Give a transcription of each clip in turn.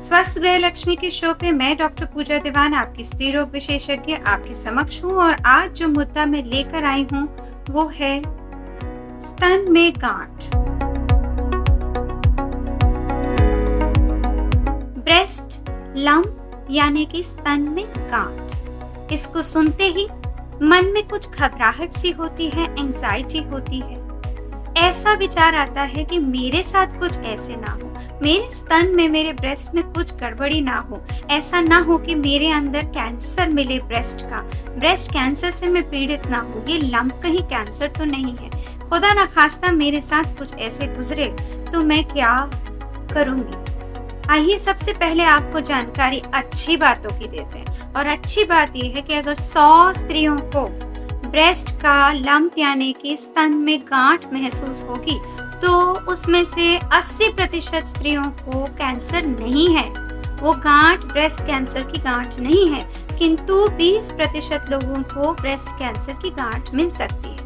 स्वस्थ गृह लक्ष्मी के शो पे मैं डॉक्टर पूजा दीवान आपकी स्त्री रोग विशेषज्ञ आपके समक्ष हूँ और आज जो मुद्दा मैं लेकर आई हूँ वो है स्तन में गांठ। ब्रेस्ट लंप यानी कि स्तन में गांठ। इसको सुनते ही मन में कुछ घबराहट सी होती है, एंजाइटी होती है। ऐसा विचार आता है कि मेरे साथ कुछ ऐसे ना हो, मेरे स्तन में, मेरे ब्रेस्ट में कुछ गड़बड़ी ना हो। ऐसा ना हो कि मेरे अंदर कैंसर मिले ब्रेस्ट का, ब्रेस्ट कैंसर से मैं पीड़ित ना हूँ। ये लंप कहीं कैंसर तो नहीं है। खुदा ना खास्ता मेरे साथ कुछ ऐसे गुजरे तो मैं क्या करूँगी। आइए सबसे पहले आपको जानकारी अच्छी बातों की देते हैं। और अच्छी बात यह है कि अगर 100 स्त्रियों को ब्रेस्ट का लंप यानी कि स्तन में गांठ महसूस होगी तो उसमें से 80% स्त्रियों को कैंसर नहीं है। वो गांठ ब्रेस्ट कैंसर की गांठ नहीं है, किंतु 20% लोगों को ब्रेस्ट कैंसर की गांठ मिल सकती है।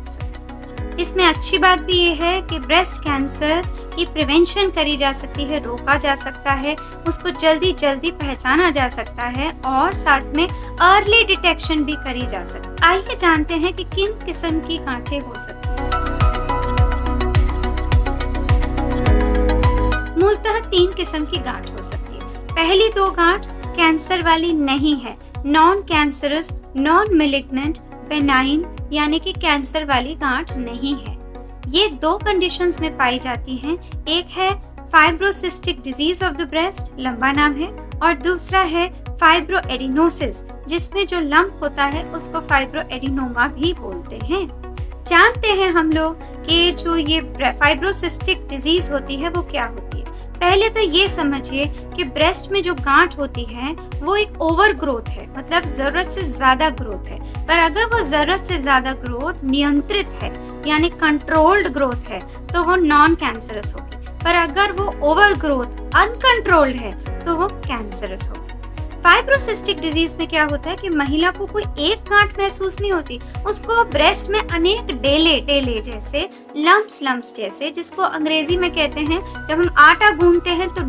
इसमें अच्छी बात भी ये है कि ब्रेस्ट कैंसर की प्रिवेंशन करी जा सकती है, रोका जा सकता है, उसको जल्दी पहचाना जा सकता है और साथ में अर्ली डिटेक्शन भी करी जा सकती है। आइए जानते हैं कि किन किस्म की गांठें हो सकती हैं। मूलतः 3 किस्म की गांठ हो सकती है। पहली 2 गांठ कैंसर वाली नहीं है, non cancerous, non malignant, benign यानी कि कैंसर वाली गांठ नहीं है। ये 2 कंडीशंस में पाई जाती हैं। एक है fibrocystic disease of the breast, लंबा नाम है, और दूसरा है फाइब्रोएडिनोसिस, जिसमें जो लंप होता है उसको फाइब्रोएडिनोमा भी बोलते हैं। जानते हैं हम लोग कि जो ये फाइब्रोसिस्टिक डिजीज होती है वो क्या होती है। पहले तो ये समझिए कि ब्रेस्ट में जो गांठ होती है वो एक ओवर ग्रोथ है, मतलब जरूरत से ज्यादा ग्रोथ है। पर अगर वो जरूरत से ज्यादा ग्रोथ नियंत्रित है यानी कंट्रोल्ड ग्रोथ है तो वो नॉन कैंसरस होगी। पर अगर वो ओवर ग्रोथ अनकंट्रोल्ड है तो वो कैंसरस होगी। फाइब्रोसिस्टिक डिजीज में क्या होता है कि महिला को कोई एक गांठ महसूस नहीं होती, उसको ब्रेस्ट में अनेक डेले जैसे लम्प्स जैसे, जिसको अंग्रेजी में कहते हैं, जब हम आटा गूंथते हैं तो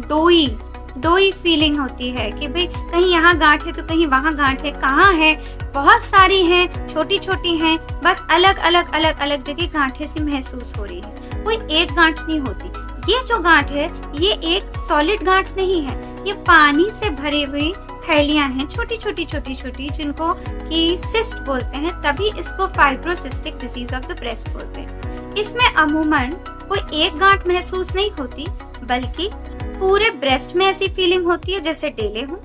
डोई फीलिंग होती है कि भाई कहीं यहाँ गांठ है तो कहीं वहाँ गांठ है, कहाँ है, बहुत सारी हैं, छोटी हैं, बस अलग जगह गांठें सी महसूस हो रही है, कोई एक गांठ नहीं होती। ये जो गांठ है ये एक सॉलिड गांठ नहीं है, ये पानी से भरी हुई थैलियां हैं, छोटी जिनको कि सिस्ट बोलते हैं, तभी इसको fibrocystic disease of the breast बोलते हैं। इसमें अमूमन कोई एक गांठ महसूस नहीं होती बल्कि पूरे ब्रेस्ट में ऐसी फीलिंग होती है जैसे डेले हों।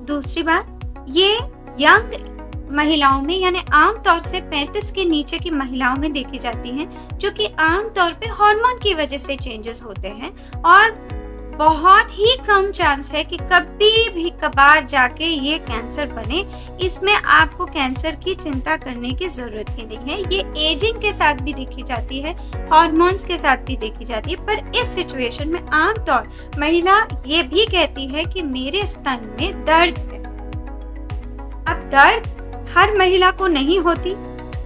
दूसरी बात, ये यंग महिलाओं में यानी आमतौर से 35 के नीचे की महिलाओं में देखी जाती हैं, जो कि आमतौर पे हार्मोन की वजह से चेंजेस होते हैं और बहुत ही कम चांस है कि कभी भी कभार जाके ये कैंसर बने। इसमें आपको कैंसर की चिंता करने की जरूरत ही नहीं है। ये एजिंग के साथ भी देखी जाती है, हार्मोन्स के साथ भी देखी जाती है। पर इस सिचुएशन में आमतौर महिला ये भी कहती है कि मेरे स्तन में दर्द है। अब दर्द हर महिला को नहीं होती।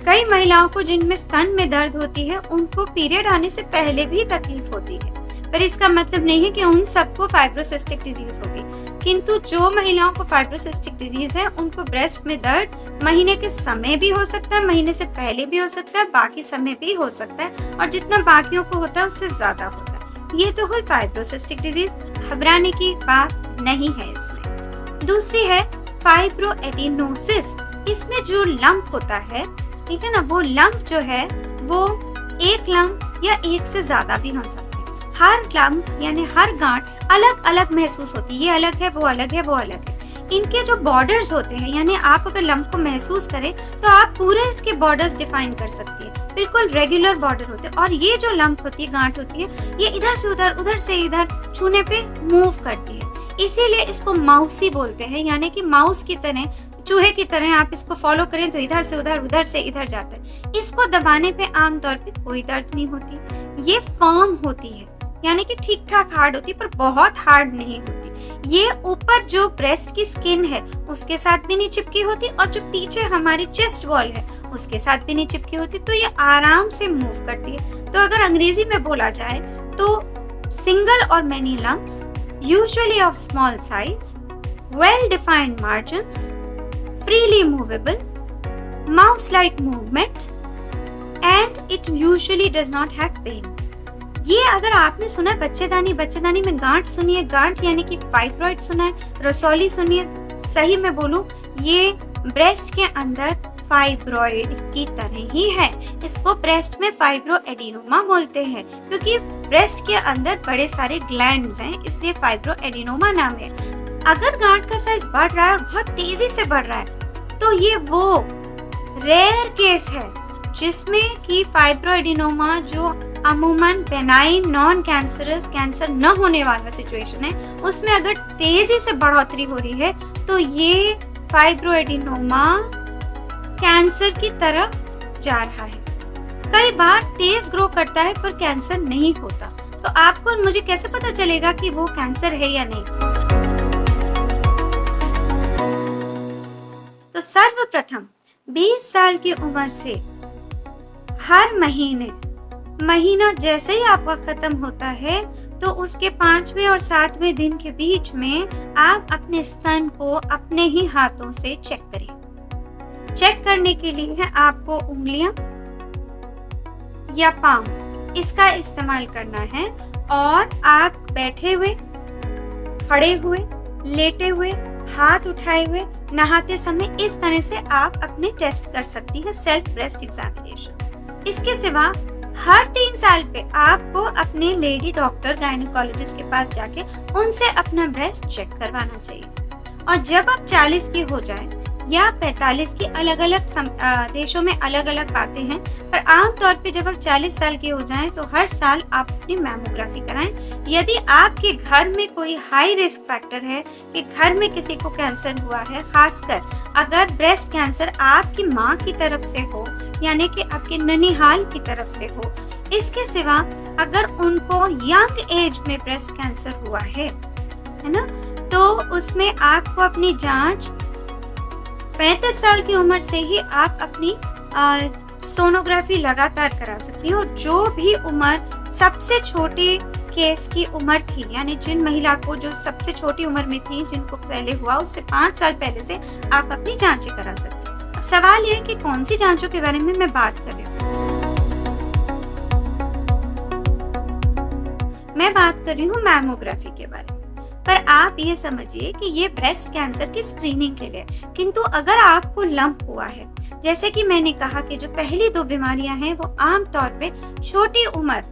कई महिलाओं को जिनमें स्तन में दर्द होती है उनको पीरियड आने से पहले भी तकलीफ होती है, पर इसका मतलब नहीं है कि उन सबको फाइब्रोसिस्टिक डिजीज होगी। किंतु जो महिलाओं को फाइब्रोसिस्टिक डिजीज है उनको ब्रेस्ट में दर्द महीने के समय भी हो सकता है, महीने से पहले भी हो सकता है, बाकी समय भी हो सकता है, और जितना बाकियों को होता है उससे ज्यादा होता है। ये तो हुई फाइब्रोसिस्टिक डिजीज, घबराने की बात नहीं है इसमें। दूसरी है फाइब्रोएडिनोसिस। इसमें जो लंप होता है, ठीक है ना, वो लंप जो है वो एक लंप या एक से ज्यादा भी हो सकता है। हर लंप यानी हर गांठ अलग अलग महसूस होती है, ये अलग है, वो अलग है, वो अलग है। इनके जो बॉर्डर्स होते हैं, यानी आप अगर लंप को महसूस करें तो आप पूरे इसके बॉर्डर्स डिफाइन कर सकती है, बिल्कुल रेगुलर बॉर्डर होते हैं। और ये जो लंप होती है, गांठ होती है, ये इधर से उधर, उधर से इधर छूने पे मूव करती है, इसीलिए इसको माउसी बोलते हैं। यानी कि माउस की तरह, चूहे की तरह आप इसको फॉलो करें तो इधर से उधर, उधर से इधर जाता है। इसको दबाने पे आमतौर पे कोई दर्द नहीं होती। ये फर्म होती है, यानी कि ठीक ठाक हार्ड होती है, पर बहुत हार्ड नहीं होती। ये ऊपर जो ब्रेस्ट की स्किन है उसके साथ भी नहीं चिपकी होती, और जो पीछे हमारी चेस्ट वॉल है उसके साथ भी नहीं चिपकी होती, तो ये आराम से मूव करती है। तो अगर अंग्रेजी में बोला जाए तो सिंगल और many lumps, usually of small size, well-defined margins, freely movable, mouse-like movement, and it usually does not have pain. ये अगर आपने सुना है बच्चेदानी, बच्चेदानी में गांठ सुनी है, गांठ यानी कि फाइब्रॉइड सुना है, रसौली सुनी है, सही में बोलूं ये ब्रेस्ट के अंदर फाइब्रॉइड की तरह ही है। इसको ब्रेस्ट में फाइब्रोएडिनोमा बोलते हैं क्योंकि ब्रेस्ट के अंदर बड़े सारे ग्लैंड्स हैं, इसलिए फाइब्रोएडिनोमा नाम है। अगर गांठ का साइज बढ़ रहा है और बहुत तेजी से बढ़ रहा है तो ये वो रेयर केस है जिसमें कि फाइब्रोएडिनोमा जो अमूमन बेनाइन नॉन कैंसरस कैंसर न होने वाला सिचुएशन है उसमें अगर तेजी से बढ़ोतरी हो रही है तो ये फाइब्रोएडिनोमा कैंसर की तरफ जा रहा है। कई बार तेज ग्रो करता है पर कैंसर नहीं होता, तो आपको और मुझे कैसे पता चलेगा कि वो कैंसर है या नहीं? तो सर्वप्रथम 20 साल की उम्र से हर महीना जैसे ही आपका खत्म होता है तो उसके 5वें और 7वें दिन के बीच में आप अपने स्तन को अपने ही हाथों से चेक करें। चेक करने के लिए है आपको उंगलियां या पाम इसका इस्तेमाल करना है और आप बैठे हुए, खड़े हुए, लेटे हुए, हाथ उठाए हुए, नहाते समय इस तरह से आप अपने टेस्ट कर सकती हैं सेल्फ ब्रेस्ट एग्जामिनेशन। इसके सिवा हर 3 साल पे आपको अपने लेडी डॉक्टर गायनेकोलॉजिस्ट के पास जाके उनसे अपना ब्रेस्ट चेक करवाना चाहिए। और जब आप 40 की हो जाए या 45 की, अलग अलग देशों में अलग अलग बातें हैं, पर आमतौर पे जब आप 40 साल के हो जाएं तो हर साल आप अपनी मैमोग्राफी कराएं। यदि आपके घर में कोई हाई रिस्क फैक्टर है कि घर में किसी को कैंसर हुआ है, खासकर अगर ब्रेस्ट कैंसर आपकी माँ की तरफ से हो यानी कि आपके ननिहाल की तरफ से हो, इसके सिवा अगर उनको यंग एज में ब्रेस्ट कैंसर हुआ है ना, तो उसमें आपको अपनी जांच 35 साल की उम्र से ही आप अपनी सोनोग्राफी लगातार करा सकती हैं। और जो भी उम्र सबसे छोटे केस की उम्र थी, यानी जिन महिला को जो सबसे छोटी उम्र में थी, जिनको पहले हुआ, उससे 5 साल पहले से आप अपनी जांचें करा सकते हैं। अब सवाल यह है कि कौन सी जांचों के बारे में मैं बात कर रही हूँ। मैं बात कर रही हूँ मैमोग्राफी के बारे में। पर आप ये समझिए कि ये ब्रेस्ट कैंसर की स्क्रीनिंग के लिए, किंतु अगर आपको लंप हुआ है, जैसे कि मैंने कहा कि जो पहली 2 बीमारियां हैं वो आमतौर पे छोटी उम्र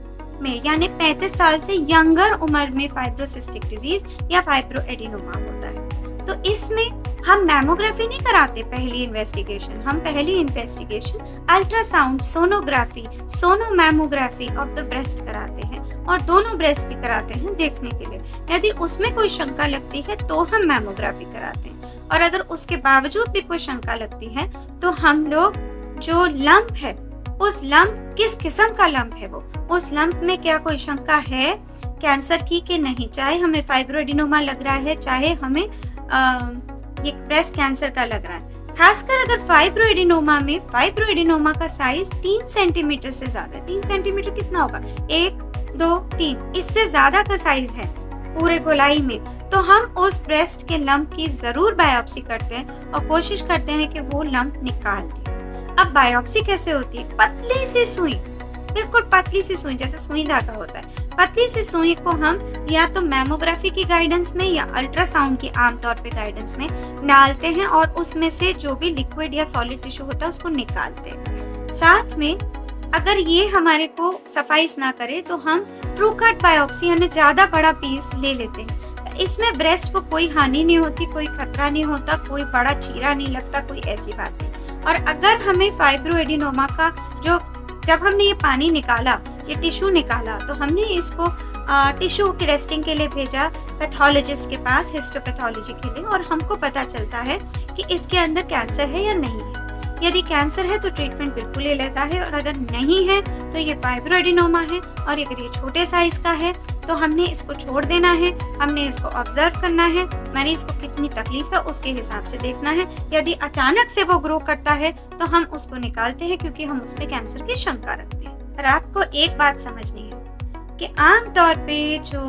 में यानी 35 साल से यंगर उम्र में फाइब्रोसिस्टिक डिजीज या फाइब्रोएडिनोमा होता है। तो इसमें हम मैमोग्राफी नहीं कराते पहली इन्वेस्टिगेशन, हम पहली investigation ultrasound, sonography, sonomammography of the breast कराते हैं और दोनों ब्रेस्ट की कराते हैं देखने के लिए। यदि उसमें कोई शंका लगती है तो हम मैमोग्राफी कराते हैं, और अगर उसके बावजूद भी कोई शंका लगती है तो हम लोग जो लंप है, उस लंप किस किस्म का लंप है वो, उस लंप में क्या कोई शंका है कैंसर की कि नहीं, चाहे हमें फाइब्रोएडिनोमा लग रहा है, चाहे हमें ये ब्रेस्ट कैंसर का लग रहा है। खासकर अगर फाइब्रोएडिनोमा में फाइब्रोएडिनोमा का साइज 3 सेंटीमीटर से ज्यादा है। 3 सेंटीमीटर कितना होगा? 1, 2, 3, इससे ज्यादा का साइज है पूरे गोलाई में, तो हम उस ब्रेस्ट के लंप की जरूर बायोप्सी करते हैं और कोशिश करते हैं कि वो लंप निकाल दें। अब बायोप्सी कैसे होती है? पतली सी सुई, बिल्कुल पतली सी सुई, जैसे सुई धागा होता है, पतली सी सुई को हम या तो मैमोग्राफी की गाइडेंस में या अल्ट्रासाउंड की आमतौर पे गाइडेंस में डालते हैं और उसमें से जो भी लिक्विड या सॉलिड टिश्यू होता है उसको निकालते हैं। साथ में अगर ये हमारे को सफाइस ना करे तो हम ट्रू कट बायोप्सी यानी ज्यादा बड़ा पीस ले लेते हैं। इसमें ब्रेस्ट को कोई हानि नहीं होती, कोई खतरा नहीं होता, कोई बड़ा चीरा नहीं लगता, कोई ऐसी बात नहीं। और अगर हमें फाइब्रोएडिनोमा का जब हमने ये पानी निकाला, ये टिश्यू निकाला, तो हमने इसको टिश्यू की टेस्टिंग के लिए भेजा पैथोलॉजिस्ट के पास, हिस्टोपैथोलॉजी के लिए, और हमको पता चलता है कि इसके अंदर कैंसर है या नहीं है। यदि कैंसर है तो ट्रीटमेंट बिल्कुल ले लेता है, और अगर नहीं है तो ये फाइब्रोएडिनोमा है, और अगर ये छोटे साइज का है तो हमने इसको छोड़ देना है, हमने इसको ऑब्जर्व करना है, मरीज को कितनी तकलीफ है उसके हिसाब से देखना है। यदि अचानक से वो ग्रो करता है तो हम उसको निकालते हैं क्योंकि हम उसमें कैंसर की शंका रखते हैं। पर आपको एक बात समझनी है कि आमतौर पे जो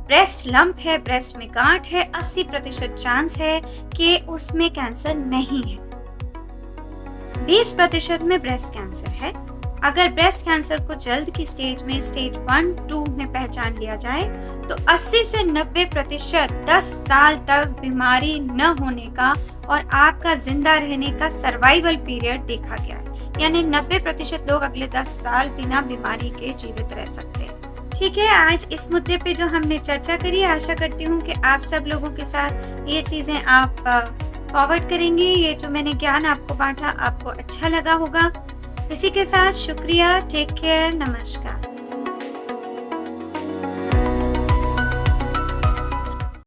ब्रेस्ट लंप है, ब्रेस्ट में गांठ है, 80% चांस है कि उसमें कैंसर नहीं है। 20% में ब्रेस्ट कैंसर है। अगर ब्रेस्ट कैंसर को जल्द की स्टेज में स्टेज 1-2 में पहचान लिया जाए तो 80 से 90% 10 साल तक बीमारी न होने का और आपका जिंदा रहने का सर्वाइवल पीरियड देखा गया है। यानी 90% लोग अगले 10 साल बिना बीमारी के जीवित रह सकते हैं। ठीक है, आज इस मुद्दे पे जो हमने चर्चा करी, आशा करती हूँ कि आप सब लोगों के साथ ये चीज़ें आप फॉरवर्ड करेंगे। ये जो मैंने ज्ञान आपको बांटा आपको अच्छा लगा होगा। इसी के साथ शुक्रिया, टेक केयर, नमस्कार।